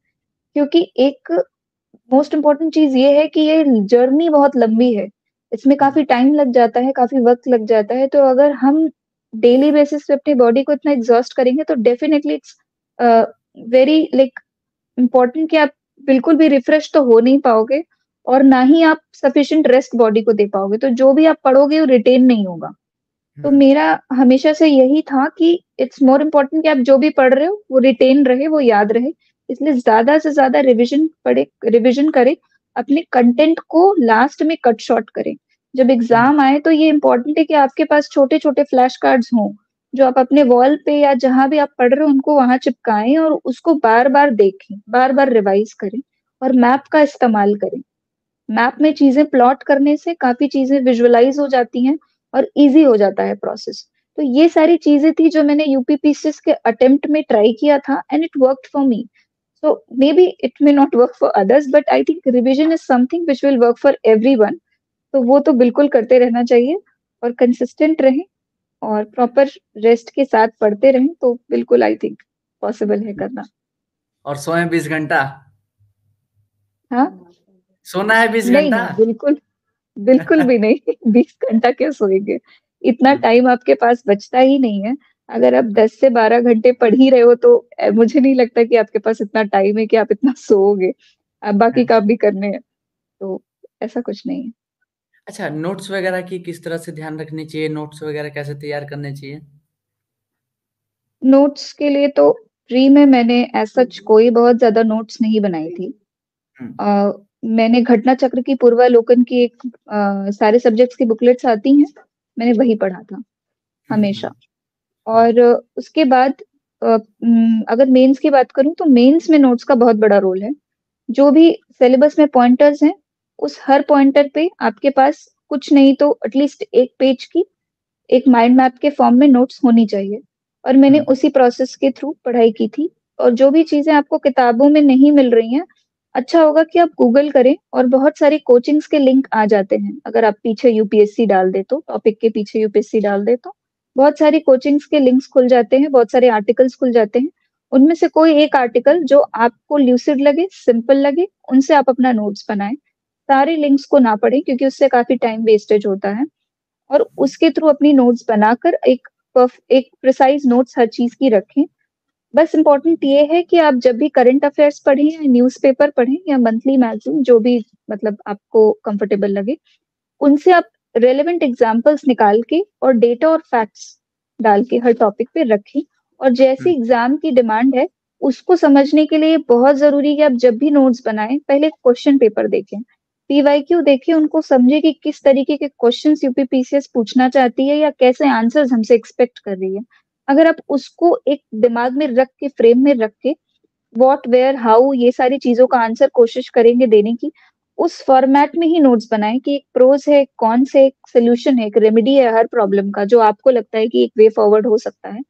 क्योंकि एक मोस्ट इम्पोर्टेंट चीज़ ये है कि ये जर्नी बहुत लंबी है। इसमें हुँ, काफ़ी टाइम लग जाता है, काफ़ी वक़्त लग जाता है, तो अगर हम डेली बेसिस पे अपनी बॉडी को इतना एग्ज़ॉस्ट करेंगे तो definitely it's a, very like important कि आप बिल्कुल भी रिफ्रेश तो हो नहीं पाओगे और ना ही आप सफिशिएंट रेस्ट बॉडी को दे पाओगे। तो जो भी आप पढ़ोगे वो रिटेन नहीं होगा। तो हुँ, मेरा हमेशा से यही था कि इट्स मोर इम्पोर्टेंट कि आप जो भी पढ़ रहे हो वो रिटेन रहे, वो याद रहे। इसलिए ज़्यादा से ज़्यादा रिविज़न करें, अपने कंटेंट को लास्ट में कट शॉर्ट करें। जब हुँ, एग्ज़ाम आए तो ये इम्पोर्टेंट है कि आपके पास छोटे-छोटे फ्लैश कार्ड्स हों, जो आप अपने वॉल पे या जहाँ भी आप पढ़ रहे हो उनको वहाँ चिपकाएँ और उसको बार-बार देखें, बार-बार रिवाइज़ करें और मैप का इस्तेमाल करें। मैप में चीज़ें प्लॉट करने से काफ़ी चीज़ें विजुअलाइज़ हो जाती हैं और ईज़ी हो जाता है प्रोसेस। तो ये सारी चीज़ें थी जो मैंने यूपीपीसीएस के अटेम्प्ट में ट्राई किया था and it worked for me. So maybe it may not work for others, but I think revision is something which will work for everyone. तो वो तो बिल्कुल करते रहना चाहिए और कंसिस्टेंट रहें और प्रॉपर रेस्ट के साथ पढ़ते रहें, तो बिल्कुल आई थिंक पॉसिबल है करना। और सोएं 20 घंटा। हाँ? सोना है बीस नहीं, घंटा नहीं, बिल्कुल, बिल्कुल भी नहीं। 20 घंटा क्या सोएंगे? इतना हम्म, टाइम आपके पास बचता ही नहीं है। अगर आप 10 से 12 घंटे पढ़ ही रहे हो तो मुझे नहीं लगता कि आपके पास इतना टाइम है कि आप इतना सोओगे। बाकी काम भी करने हैं, तो ऐसा कुछ नहीं है। अच्छा, नोट्स वगैरह की किस तरह से ध्यान रखनी चाहिए? नोट्स वगैरह कैसे तैयार करने चाहिए? नोट्स के लिए तो प्री में मैंने एज़ सच कोई बहुत ज़्यादा नोट्स नहीं बनाई थी। हम्म, अ, मैंने घटना चक्र की पूर्वालोकन की एक सारे सब्जेक्ट्स की बुकलेट्स आती हैं, मैंने वही पढ़ा था हमेशा। हम्म, और उसके बाद अगर मेंस की बात करूँ तो मेंस में नोट्स का बहुत बड़ा रोल है। जो भी सिलेबस में पॉइंटर्स हैं, उस हर पॉइंटर पे आपके पास कुछ नहीं तो एटलीस्ट 1 पेज की एक माइंड मैप के फॉर्म में नोट्स होनी चाहिए। और मैंने हम्म, उसी प्रोसेस के थ्रू पढ़ाई की थी। और जो भी चीज़ें आपको किताबों में नहीं मिल रही हैं, अच्छा होगा कि आप गूगल करें और बहुत सारी कोचिंग्स के लिंक आ जाते हैं। अगर आप पीछे यूपीएससी डाल दें तो, टॉपिक के पीछे यूपीएससी डाल दें तो, बहुत सारी कोचिंग्स के लिंक्स खुल जाते हैं, बहुत सारे आर्टिकल्स खुल जाते हैं। उनमें से कोई एक आर्टिकल जो आपको ल्यूसिड लगे, सिंपल लगे, उनसे आप अपना नोट्स बनाएँ। सारे लिंक्स को ना पढ़ें क्योंकि उससे काफ़ी टाइम वेस्टेज होता है। और उसके थ्रू अपनी नोट्स बनाकर एक प्रिसाइज़ नोट्स हर चीज़ की रखें। बस इम्पोर्टेंट ये है कि आप जब भी करंट अफेयर्स पढ़ें या न्यूज़पेपर पढ़ें या मंथली मैगज़ीन जो भी मतलब आपको कंफर्टेबल लगे, उनसे आप रेलेवेंट एग्ज़ाम्पल्स निकाल के और डेटा और फैक्ट्स डाल के हर टॉपिक पे रखें। और जैसे हम्म, एग्ज़ाम की डिमांड है, उसको समझने के लिए बहुत ज़रूरी है कि आप जब भी नोट्स बनाएँ, पहले क्वेश्चन पेपर देखें। पीवाईक्यू देखें, उनको समझें कि किस तरीके के क्वेश्चन्स यूपीपीसीएस पूछना चाहती है या कैसे आंसर्स हमसे एक्सपेक्ट कर रही है। अगर आप उसको एक दिमाग में रख के, फ्रेम में रख के व्हाट, वेयर, हाउ ये सारी चीज़ों का आंसर कोशिश करेंगे देने की, उस फॉर्मेट में ही नोट्स बनाएँ कि एक प्रोस है, एक कॉन्स है, एक सॉल्यूशन है, एक रेमेडी है हर प्रॉब्लम का जो आपको लगता है कि एक वे फॉरवर्ड हो सकता है।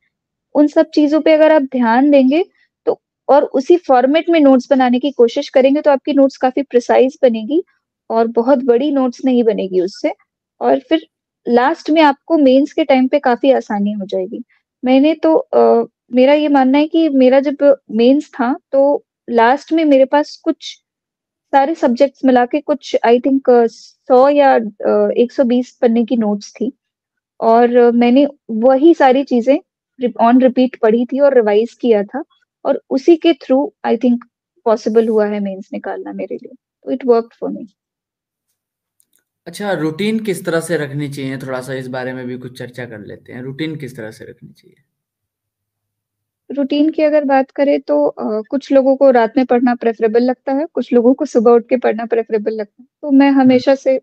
उन सब चीज़ों पे अगर आप ध्यान देंगे तो और उसी फॉर्मेट में नोट्स बनाने की कोशिश करेंगे तो आपकी नोट्स काफ़ी प्रिसाइज़ बनेगी और बहुत बड़ी नोट्स नहीं बनेगी उससे। और फिर लास्ट में आपको मेंस के टाइम पे काफ़ी आसानी हो जाएगी। मैंने तो मेरा ये मानना है कि मेरा जब मेंस था तो लास्ट में मेरे पास कुछ सारे सब्जेक्ट्स मिला के कुछ आई थिंक 100 या 120 पन्ने की नोट्स थी। और मैंने वही सारी चीज़ें ऑन रिपीट पढ़ी थी और रिवाइज़ किया था और उसी के थ्रू आई थिंक पॉसिबल हुआ है मेंस निकालना मेरे लिए। तो इट वर्क्ड फॉर मी। अच्छा, रूटीन किस तरह से रखनी चाहिए? थोड़ा सा इस बारे में भी कुछ चर्चा कर लेते हैं। रूटीन किस तरह से रखनी चाहिए? रूटीन की अगर बात करें तो कुछ लोगों को रात में पढ़ना प्रेफ़रेबल लगता है, कुछ लोगों को सुबह उठ के पढ़ना प्रेफ़रेबल लगता है। तो मैं हम्म, हमेशा से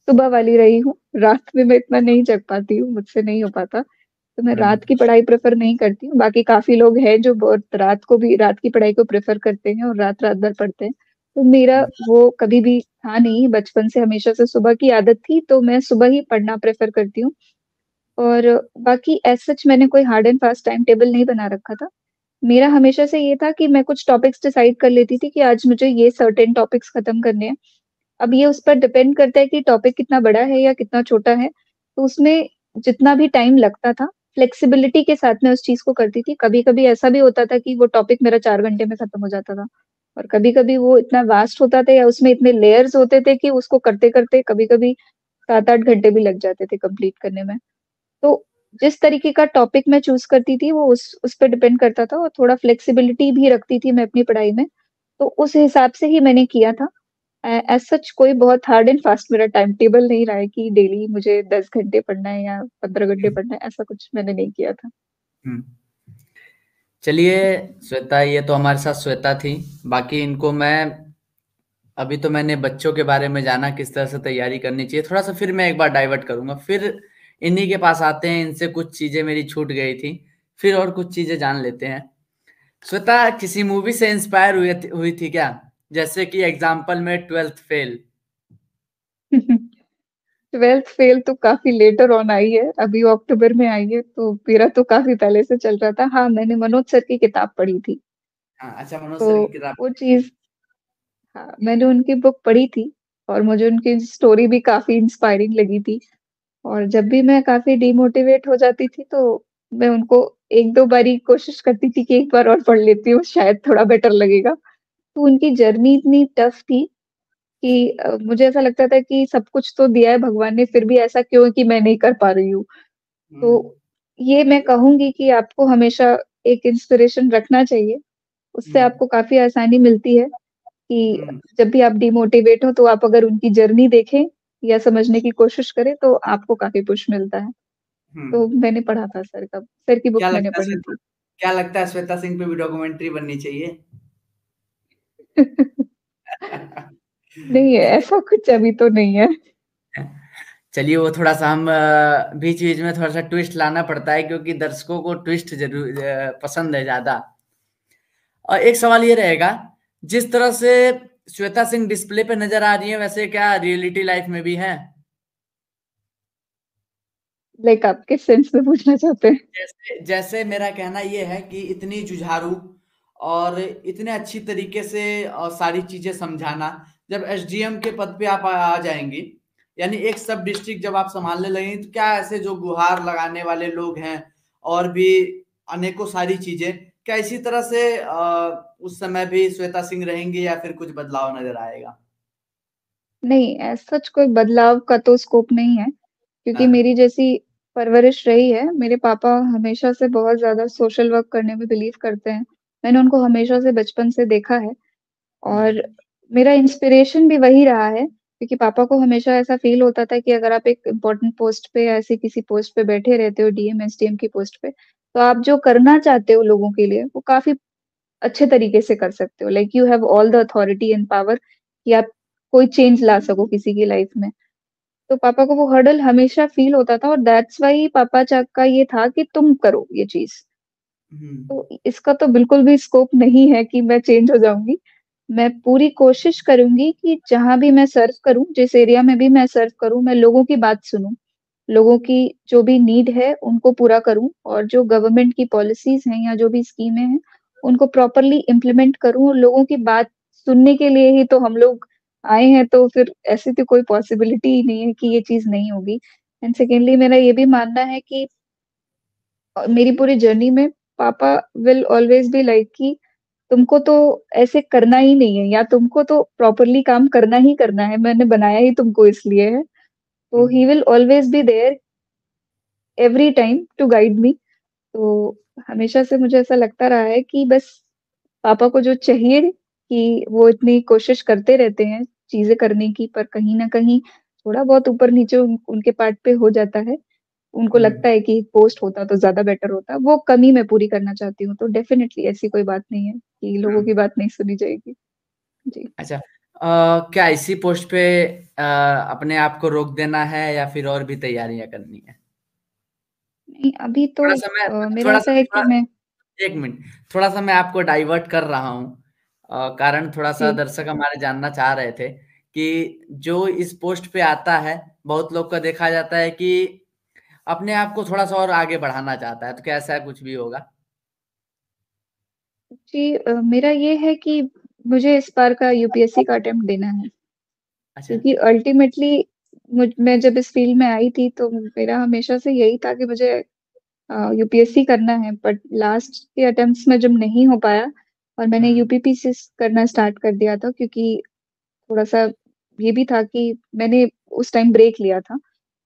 सुबह वाली रही हूँ। रात में मैं इतना नहीं जग पाती हूँ, मुझसे नहीं हो पाता। तो मैं हम्म, रात की पढ़ाई प्रेफ़र नहीं करती हूँ। बाकी काफ़ी लोग हैं जो बहुत रात की पढ़ाई को प्रेफ़र करते हैं और रात-रात भर पढ़ते हैं। तो मेरा हम्म, वो कभी भी था नहीं, बचपन से हमेशा से सुबह की आदत थी, तो मैं सुबह ही पढ़ना प्रेफ़र करती हूँ। और बाकी एज़ सच मैंने कोई hard and fast time table नहीं बना रखा था। मेरा हमेशा से ये था कि मैं कुछ टॉपिक्स डिसाइड कर लेती थी कि आज मुझे ये सर्टेन टॉपिक्स खत्म करने हैं। अब ये उस पर डिपेंड करता है कि टॉपिक कितना बड़ा है या कितना छोटा है। तो उसमें जितना भी टाइम लगता था, फ्लेक्सिबिलिटी के साथ मैं उस चीज़ को करती थी। कभी-कभी ऐसा भी होता था कि वो टॉपिक मेरा 4 घंटे में खत्म हो जाता था और कभी-कभी वो इतना वास्ट होता था या उसमें इतने लेयर्स होते थे कि उसको करते-करते कभी-कभी 7-8 घंटे भी लग जाते थे कंप्लीट करने में। तो जिस तरीके का टॉपिक मैं चूज़ करती थी वो उस पे डिपेंड करता था और थोड़ा फ्लेक्सिबिलिटी भी रखती थी मैं अपनी पढ़ाई में। तो उस हिसाब से ही मैंने किया था। एज़ सच कोई बहुत हार्ड एंड फास्ट मेरा टाइम टेबल नहीं रहा है कि डेली मुझे 10 घंटे पढ़ना है या 15 घंटे पढ़ना है, ऐसा कुछ मैंने नहीं किया था। हम्म। चलिए श्वेता, ये तो हमारे साथ श्वेता थी। बाकी इनको मैं अभी तो मैंने बच्चों के बारे में जाना किस तरह से तैयारी करनी चाहिए। थोड़ा सा फिर मैं एक बार डाइवर्ट करूंगा, फिर इन्हीं के पास आते हैं। इनसे कुछ चीजें मेरी छूट गई थी, फिर और कुछ चीजें जान लेते हैं। श्वेता, किसी मूवी से इंस्पायर हुई थी क्या? जैसे कि एग्जाम्पल में ट्वेल्थ फेल। 12th फेल तो काफ़ी लेटर ऑन आई है, अभी अक्टूबर में आई है, तो मेरा तो काफ़ी पहले से चल रहा था। हाँ, मैंने मनोज सर की किताब पढ़ी थी, हाँ, अच्छा, मनोज तो सर की किताब। वो चीज़ हाँ, मैंने उनकी बुक पढ़ी थी और मुझे उनकी स्टोरी भी काफ़ी इंस्पायरिंग लगी थी। और जब भी मैं काफ़ी डिमोटिवेट हो जाती थी, तो मैं उनको 1-2 बारी कोशिश करती थी कि एक बार और पढ़ लेती हूँ, शायद थोड़ा बेटर लगेगा। तो उनकी जर्नी इतनी टफ थी कि मुझे ऐसा लगता था कि सब कुछ तो दिया है भगवान ने, फिर भी ऐसा क्यों है कि मैं नहीं कर पा रही हूँ। हुँ, तो ये मैं कहूँगी कि आपको हमेशा एक इंस्पिरेशन रखना चाहिए, उससे हुँ, आपको काफ़ी आसानी मिलती है कि हुँ, जब भी आप डिमोटिवेट हो, तो आप अगर उनकी जर्नी देखें या समझने की कोशिश करें, तो आपको काफ़ी पुश मिलता है। हुँ। तो मैंने पढ़ा था सर की बुक क्या मैंने लगता है पढ़ी श्वेता थी। क्या लगता है श्वेता सिंह पे भी डॉक्यूमेंट्री बननी चाहिए? नहीं है, ऐसा कुछ अभी तो नहीं है। चलिए वो थोड़ा-सा हम बीच-बीच में थोड़ा-सा ट्विस्ट लाना पड़ता है क्योंकि दर्शकों को ट्विस्ट पसंद है ज़्यादा। और एक सवाल ये रहेगा, जिस तरह से श्वेता सिंह डिस्प्ले पे नज़र आ रही हैं, वैसे क्या रियलिटी लाइफ़ में भी हैं? लाइक आप किस सेंस में पूछना चाहते हैं? जैसे जैसे मेरा कहना ये है कि इतनी जुझारू और इतने अच्छी तरीके से सारी चीज़ें समझाना, जब एसडीएम के पद पे आप आ जाएँगी, यानी एक सब डिस्ट्रिक्ट जब आप सँभालने लगेंगी, तो क्या ऐसे जो गुहार लगाने वाले लोग हैं और भी अनेकों सारी चीज़ें, क्या इसी तरह से उस समय भी श्वेता सिंह रहेंगी या फिर कुछ बदलाव नज़र आएगा? नहीं, एज़ सच कोई बदलाव का तो स्कोप नहीं है, क्योंकि हाँ। मेरी जैसी परवरिश रही है, मेरे पापा हमेशा से बहुत ज़्यादा सोशल वर्क करने में बिलीव करते हैं। मैंने उनको हमेशा से बचपन से देखा है हुँ, और मेरा इंस्पिरेशन भी वही रहा है, क्योंकि पापा को हमेशा ऐसा फ़ील होता था कि अगर आप एक इम्पोर्टेंट पोस्ट पे या ऐसी किसी पोस्ट पे बैठे रहते हो डीएम, एसडीएम की पोस्ट पे, तो आप जो करना चाहते हो लोगों के लिए, वो काफ़ी अच्छे तरीके से कर सकते हो। Like you have all the authority and power कि आप कोई चेंज ला सको किसी की लाइफ़ में। तो पापा को वो हर्डल हमेशा फ़ील होता था और दैट्स व्हाई पापा का ये था कि तुम करो ये चीज़। हुँ, तो इसका तो बिल्कुल भी स्कोप नहीं है कि मैं चेंज हो जाऊँगी। मैं पूरी कोशिश करूँगी कि जहाँ भी मैं सर्व करूँ, जिस एरिया में भी मैं सर्व करूँ, मैं लोगों की बात सुनूँ। लोगों की जो भी नीड है, उनको पूरा करूँ और जो गवर्नमेंट की पॉलिसीज़ हैं या जो भी स्कीमें हैं, उनको प्रॉपरली इम्प्लीमेंट करूँ और लोगों की बात सुनने के लिए ही तो हम लोग आए हैं, तो फिर ऐसी तो कोई पॉसिबिलिटी ही नहीं है कि ये चीज़ नहीं होगी। एंड सेकेंडली मेरा ये भी मानना है कि मेरी पूरी जर्नी में पापा विल ऑलवेज़ बी लाइक कि तुमको तो ऐसे करना ही नहीं है या तुमको तो प्रॉपरली काम करना ही करना है, मैंने बनाया ही तुमको इसलिए है। हुँ, तो he will always be there every time to guide me. तो हमेशा से मुझे ऐसा लगता रहा है कि बस पापा को जो चाहिए कि वो इतनी कोशिश करते रहते हैं चीज़ें करने की, पर कहीं न कहीं थोड़ा बहुत ऊपर-नीचे उनके पार्ट पे हो जाता है। उनको हुँ, लगता है कि पोस्ट होता तो ज़्यादा बेटर होता। वो कमी मैं पूरी करना चाहती हूँ, तो डेफ़िनिटली ऐसी कोई बात नहीं है कि लोगों हुँ। की बात नहीं सुनी जाएगी। जी। अच्छा क्या इसी पोस्ट पे अपने आप को रोक देना है या फिर और भी तैयारियाँ करनी है? नहीं, अभी तो थोड़ा-सा मैं मेरा थोड़ा-सा ऐसा है थोड़ा कि मैं 1 मिनट, थोड़ा-सा मैं आपको डाइवर्ट कर रहा हूँ। कारण थोड़ा-सा जी, दर्शक हमारे जानना चाह रहे थे कि जो इस पोस्ट पे आता है, बहुत लोग का देखा जाता है कि अपने आप को थोड़ा-सा और आगे बढ़ाना चाहता है, तो क्या ऐसा कुछ भी होगा? जी मेरा ये है कि मुझे इस बार का यूपीएससी का अटेम्प्ट देना है, अच्छा। क्योंकि अल्टीमेटली मैं जब इस फील्ड में आई थी, तो मेरा हमेशा से यही था कि मुझे यूपीएससी करना है, बट लास्ट के अटेम्प्ट्स में जब नहीं हो पाया और मैंने हुँ, यूपीपीसी करना स्टार्ट कर दिया था, क्योंकि थोड़ा-सा ये भी था कि मैंने उस टाइम ब्रेक लिया था।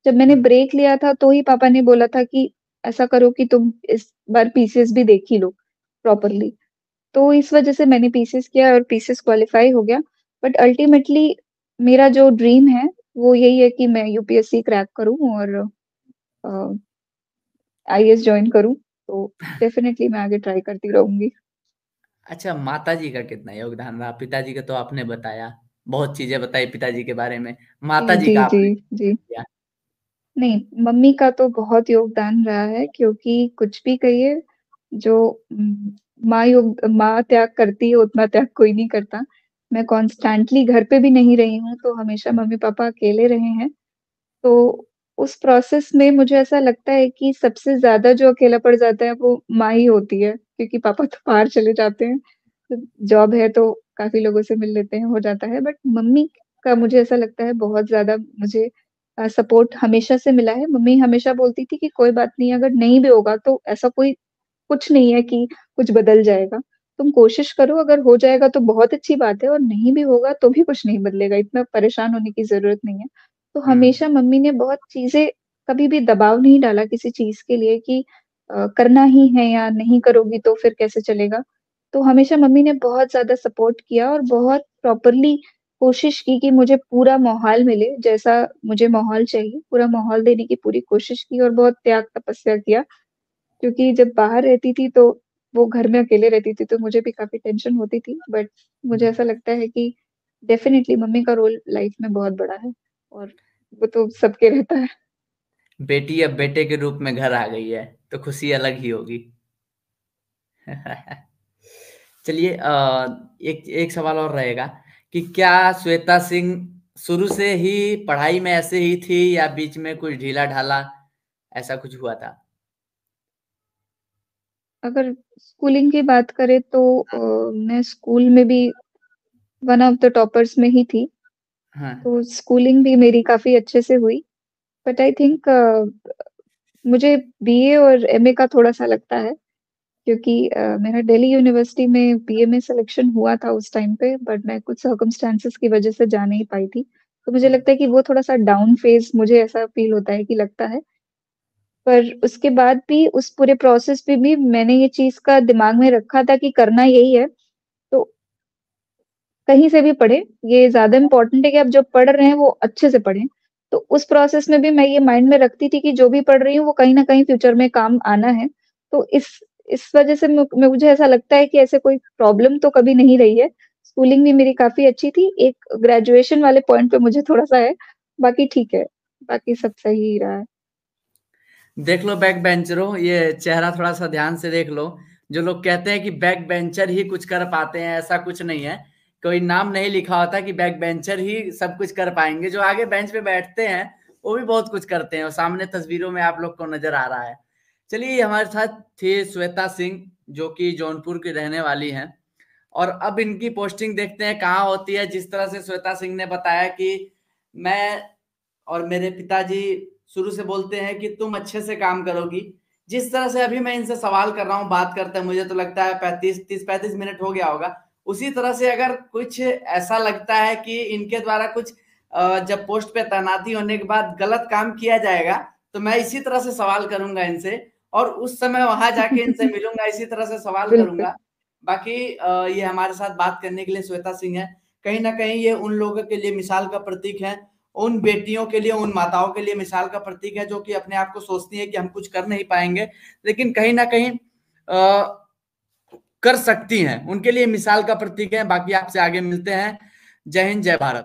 जब मैंने हुँ, ब्रेक लिया था, तो ही पापा ने बोला था कि ऐसा करो कि तुम इस बार पीसीएस भी देख ही लो प्रॉपरली। तो इस वजह से मैंने पीसीएस किया और पीसीएस क्वालीफाई हो गया। बट अल्टीमेटली मेरा जो ड्रीम है, वो यही है कि मैं यूपीएससी क्रैक करूँ और अ, आईएएस जॉइन करूँ। तो डेफ़िनिटली मैं आगे ट्राई करती रहूँगी। अच्छा माताजी का कितना योगदान रहा? पिताजी का तो आपने बताया, बहुत चीज़ें बताई पिताजी के बारे में, जी, माताजी जी, का जी, आपने जी। किया। नहीं, मम्मी का तो बहुत योगदान रहा है, क्योंकि कुछ भी कहिए जो माँ त्याग करती है उतना त्याग कोई नहीं करता। मैं कॉन्स्टेंटली घर पे भी नहीं रही हूँ, तो हमेशा मम्मी-पापा अकेले रहे हैं। तो उस प्रोसेस में मुझे ऐसा लगता है कि सबसे ज़्यादा जो अकेला पड़ जाता है वो माँ ही होती है, क्योंकि पापा तो बाहर चले जाते हैं। तो जॉब है तो काफ़ी लोगों से मिल लेते हैं, हो जाता है। बट मम्मी का मुझे ऐसा लगता है बहुत ज़्यादा मुझे सपोर्ट हमेशा से मिला है। मम्मी हमेशा बोलती थी कि कोई बात नहीं, अगर नहीं भी होगा तो ऐसा कोई कुछ नहीं है कि कुछ बदल जाएगा। तुम कोशिश करो, अगर हो जाएगा तो बहुत अच्छी बात है और नहीं भी होगा तो भी कुछ नहीं बदलेगा, इतना परेशान होने की ज़रूरत नहीं है। तो हुँ, हमेशा मम्मी ने बहुत चीज़ें कभी भी दबाव नहीं डाला किसी चीज़ के लिए कि करना ही है या नहीं करोगी तो फिर कैसे चलेगा। तो हमेशा मम्मी ने बहुत ज़्यादा सपोर्ट किया और बहुत प्रॉपरली कोशिश की कि मुझे पूरा माहौल मिले, जैसा मुझे माहौल चाहिए, पूरा माहौल देने की पूरी कोशिश की और बहुत त्याग तपस्या किया। क्योंकि जब बाहर रहती थी तो वो घर में अकेले रहती थी तो मुझे भी काफ़ी टेंशन होती थी। बट मुझे ऐसा लगता है कि डेफ़िनिटली मम्मी का रोल लाइफ़ में बहुत बड़ा है और वो तो सबके रहता है। बेटी अब बेटे के रूप में घर आ गई है, तो खुशी अलग ही होगी। चलिए एक एक सवाल और रहेगा कि क्या श्वेता सिंह शुरू से ही पढ़ाई में ऐसे ही थी या बीच में कुछ ढीला-ढाला ऐसा कुछ हुआ था? अगर स्कूलिंग की बात करें तो मैं स्कूल में भी वन ऑफ द टॉपर्स में ही थी। हाँ, तो स्कूलिंग भी मेरी काफ़ी अच्छे से हुई। बट आई थिंक मुझे बीए और एमए का थोड़ा-सा लगता है क्योंकि मेरा दिल्ली यूनिवर्सिटी में बीए में सिलेक्शन हुआ था उस टाइम पे, बट मैं कुछ सर्कमस्टेंसेस की वजह से जा नहीं पाई थी। तो मुझे ओके। लगता है कि वो थोड़ा-सा डाउन फेज़ मुझे ऐसा फ़ील होता है कि लगता है। पर उसके बाद भी उस पूरे प्रोसेस में भी मैंने ये चीज़ का दिमाग में रखा था कि करना यही है, तो कहीं से भी पढ़ें, ये ज़्यादा इम्पोर्टेंट है कि आप जो पढ़ रहे हैं वो अच्छे से पढ़ें। तो उस प्रोसेस में भी मैं ये माइंड में रखती थी कि जो भी पढ़ रही हूँ वो कहीं न कहीं फ्यूचर में काम आना है। तो इस वज़ह से मुझे ऐसा लगता है कि ऐसे कोई प्रॉब्लम तो कभी नहीं रही है। स्कूलिंग भी मेरी काफ़ी अच्छी थी, एक ग्रेजुएशन वाले पॉइंट पे मुझे थोड़ा-सा है, बाकी ठीक है, बाकी सब सही ही रहा है। देख लो बैक बेंचरों, ये चेहरा थोड़ा-सा ध्यान से देख लो। जो लोग कहते हैं कि बैक बेंचर ही कुछ कर पाते हैं, ऐसा कुछ नहीं है। कोई नाम नहीं लिखा होता कि बैक बेंचर ही सब कुछ कर पाएँगे। जो आगे बेंच पे बैठते हैं, वो भी बहुत कुछ करते हैं और सामने तस्वीरों में आप लोग को नज़र आ रहा है। चलिए, हमारे साथ थी श्वेता सिंह, जो कि जौनपुर की रहने वाली हैं और अब इनकी पोस्टिंग देखते हैं कहाँ होती है। जिस तरह से श्वेता सिंह ने बताया कि मैं और मेरे पिताजी शुरू से बोलते हैं कि तुम अच्छे से काम करोगी। जिस तरह से अभी मैं इनसे सवाल कर रहा हूँ, बात करते हैं, मुझे तो लगता है 35 मिनट हो गया होगा। उसी तरह से अगर कुछ ऐसा लगता है कि इनके द्वारा कुछ जब पोस्ट पे तैनाती होने के बाद गलत काम किया जाएगा, तो मैं इसी तरह से सवाल करूँगा इनसे और उस समय वहाँ जाके इनसे मिलूँगा, इसी तरह से सवाल बिल्कुल, करूँगा। बाकी ये हमारे साथ बात करने के लिए श्वेता सिंह हैं। कहीं न कहीं ये उन लोगों के लिए मिसाल का प्रतीक हैं, उन बेटियों के लिए, उन माताओं के लिए मिसाल का प्रतीक है जो कि अपने आप को सोचती हैं कि हम कुछ कर नहीं पाएँगे, लेकिन कहीं न कहीं कर सकती हैं। उनके लिए मिसाल का प्रतीक है। बाकी आपसे आगे मिलते हैं। जय हिंद, जय भारत।